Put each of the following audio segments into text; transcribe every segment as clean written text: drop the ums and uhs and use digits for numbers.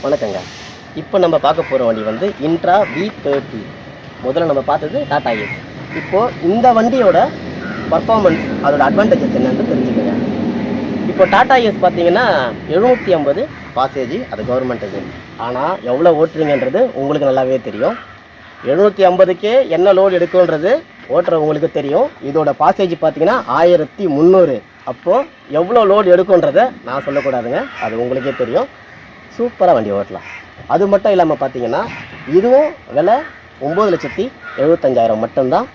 வணக்கங்க. இப்போ நம்ம பார்க்க போகிற வண்டி வந்து இன்ட்ரா V30. முதல்ல நம்ம பார்த்தது டாடா ஏஸ். இப்போது இந்த வண்டியோட பர்ஃபார்மன்ஸ் அதோட அட்வான்டேஜஸ் என்னன்னு தெரிஞ்சுக்கோங்க. இப்போ டாடா ஏஸ் பார்த்தீங்கன்னா 750 பாசேஜ், அது கவர்மெண்ட் இது. ஆனால் எவ்வளோ ஓட்டுறீங்கன்றது உங்களுக்கு நல்லாவே தெரியும். 750க்கே என்ன லோடு எடுக்குன்றது ஓட்டுறவங்களுக்கு தெரியும். இதோட பாசேஜ் பார்த்தீங்கன்னா 1300. அப்போது எவ்வளோ லோடு எடுக்குன்றதை நான் சொல்லக்கூடாதுங்க, அது உங்களுக்கே தெரியும். சூப்பராக வண்டி ஓட்டலாம். அது மட்டும் இல்லாமல் பார்த்தீங்கன்னா இதுவும் விலை 9,75,000 மட்டும்தான்.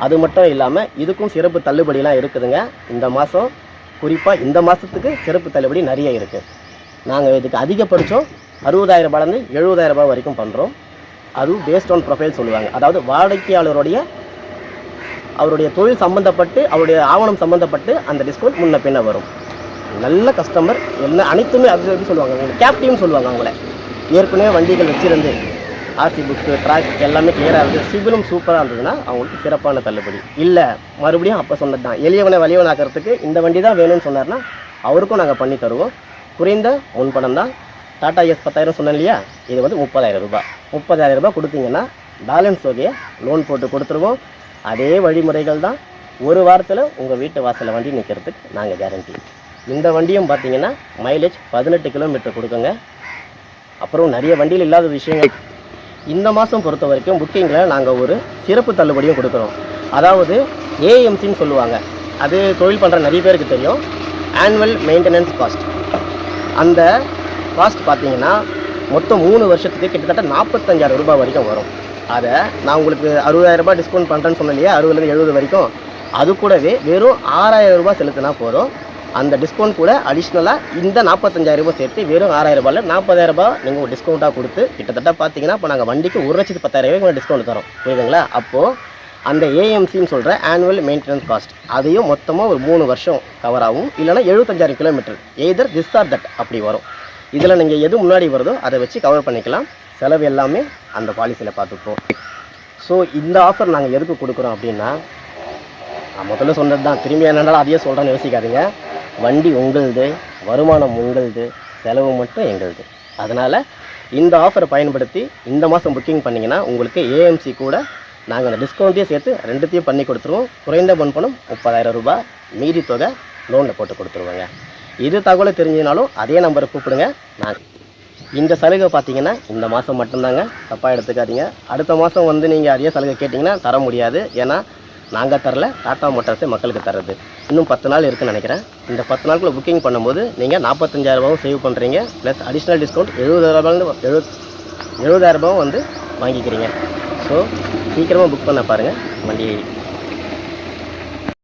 அது மட்டும் இல்லாமல் இதுக்கும் சிறப்பு தள்ளுபடிலாம் இருக்குதுங்க. இந்த மாதம் குறிப்பாக இந்த மாதத்துக்கு சிறப்பு தள்ளுபடி நிறைய இருக்குது. நாங்கள் இதுக்கு அதிகபட்சம் 60,000 ரூபாயிலேருந்து 70,000 ரூபாய் வரைக்கும் பண்ணுறோம். அதுவும் பேஸ்ட் ஆன் ப்ரொஃபைல் சொல்லுவாங்க. அதாவது வாடிக்கையாளருடைய அவருடைய தொழில் சம்மந்தப்பட்டு அவருடைய ஆவணம் சம்மந்தப்பட்டு அந்த டிஸ்கவுண்ட் முன்ன பின்ன வரும். நல்ல கஸ்டமர் என்ன அனைத்துமே அது எப்படி சொல்லுவாங்க, அவங்க கேப்டிவ்னு சொல்லுவாங்க. அவங்கள ஏற்கனவே வண்டிகள் வச்சுருந்து ஆர்சி புக்கு ட்ராக் எல்லாமே கிளியராக இருக்குது, சிபிலும் சூப்பராக இருந்ததுன்னா அவங்களுக்கு சிறப்பான தள்ளுபடி. இல்லை மறுபடியும் அப்போ சொன்னது தான், எளியவனை வலியவனாக்கிறதுக்கு இந்த வண்டி தான் வேணும்னு சொன்னார்னா அவருக்கும் நாங்கள் பண்ணி தருவோம். குறைந்த முன்பணம் தான். டாடா ஏஸ் 10,000 சொன்னேன் இல்லையா, இது வந்து 30,000 ரூபாய். 30,000 ரூபாய் கொடுத்தீங்கன்னா பேலன்ஸ் தொகையை லோன் போட்டு கொடுத்துருவோம். அதே வழிமுறைகள் தான். ஒரு வாரத்தில் உங்கள் வீட்டு வாசலில் வண்டி நிற்கிறதுக்கு நாங்கள் கேரண்டி. இந்த வண்டியும் பார்த்தீங்கன்னா மைலேஜ் 18 கிலோமீட்டர் கொடுக்குங்க. அப்புறம் நிறைய வண்டியில் இல்லாத விஷயங்கள் இந்த மாதம் பொறுத்த வரைக்கும் புக்கிங்கில் நாங்கள் ஒரு சிறப்பு தள்ளுபடியும் கொடுக்குறோம். அதாவது ஏஎம்சின்னு சொல்லுவாங்க, அது தொழில் பண்ணுற நிறைய பேருக்கு தெரியும். Annual maintenance cost. அந்த காஸ்ட் பார்த்தீங்கன்னா மொத்தம் 3 வருஷத்துக்கு கிட்டத்தட்ட 45,000 ரூபாய் வரைக்கும் வரும். அதை நான் உங்களுக்கு 60,000 ரூபாய் டிஸ்கவுண்ட் பண்ணுறேன்னு சொன்னேன் இல்லையா, 60லேருந்து 70 வரைக்கும். அது கூடவே வெறும் 6,000 ரூபாய் செலுத்தினா போதும். அந்த டிஸ்கவுண்ட் கூட அடிஷ்னலாக இந்த 45,000 ரூபாய் சேர்த்து வெறும் 6,000 ரூபாயில் 40,000 ரூபாய் நீங்கள் டிஸ்கவுண்ட்டாக கொடுத்து கிட்டத்தட்ட பார்த்தீங்கன்னா இப்போ நாங்கள் வண்டிக்கு 1,10,000 ரூபாய்க்கு டிஸ்கவுண்ட் தரோம், புரியுதுங்களா? அப்போது அந்த ஏஎம்சின்னு சொல்கிற ஆனுவல் மெயின்டெனன்ஸ் காஸ்ட் அதையும் மொத்தமாக ஒரு 3 வருஷம் கவர் ஆகும். இல்லைனா 75,000 kilometre either this or that அப்படி வரும். இதில் நீங்கள் எது முன்னாடி வருதோ அதை வச்சு கவர் பண்ணிக்கலாம். செலவு எல்லாமே அந்த பாலிசியில் பார்த்துப்போம். ஸோ இந்த ஆஃபர் நாங்கள் எதுக்கு கொடுக்குறோம் அப்படின்னா, நான் முதல்ல சொன்னது தான், திரும்பி என்னென்னாலும் அதையே சொல்கிறேன்னு யோசிக்காதீங்க. வண்டி உங்களுது, வருமானம் உங்களுது, செலவு மட்டும் எங்களுது. அதனால் இந்த ஆஃபரை பயன்படுத்தி இந்த மாதம் புக்கிங் பண்ணிங்கன்னா உங்களுக்கு ஏஎம்சி கூட நாங்கள் அந்த டிஸ்கவுண்ட்டையும் சேர்த்து ரெண்டுத்தையும் பண்ணி கொடுத்துருவோம். குறைந்த முன்பணம் 30,000 ரூபாய், மீதி தொகை லோனில் போட்டு கொடுத்துருவோங்க. இது தகவலை தெரிஞ்சினாலும் அதே நம்பரை கூப்பிடுங்க. நான் இந்த சலுகை பார்த்தீங்கன்னா இந்த மாதம் மட்டும்தாங்க, தப்பாக எடுத்துக்காதீங்க. அடுத்த மாதம் வந்து நீங்கள் அதே சலுகை கேட்டிங்கன்னா தர முடியாது. ஏன்னா நாங்கள் தரல, டாடா மோட்டார்ஸே மக்களுக்கு தர்றது. இன்னும் 10 நாள் இருக்குதுன்னு நினைக்கிறேன். இந்த 10 நாளுக்குள்ளே புக்கிங் பண்ணும்போது நீங்கள் 45,000 ரூபாவும் சேவ் பண்ணுறீங்க. ப்ளஸ் அடிஷ்னல் டிஸ்கவுண்ட் 70,000 ரூபாவும் வந்து வாங்கிக்கிறீங்க. ஸோ சீக்கிரமாக புக் பண்ண பாருங்கள் வண்டி.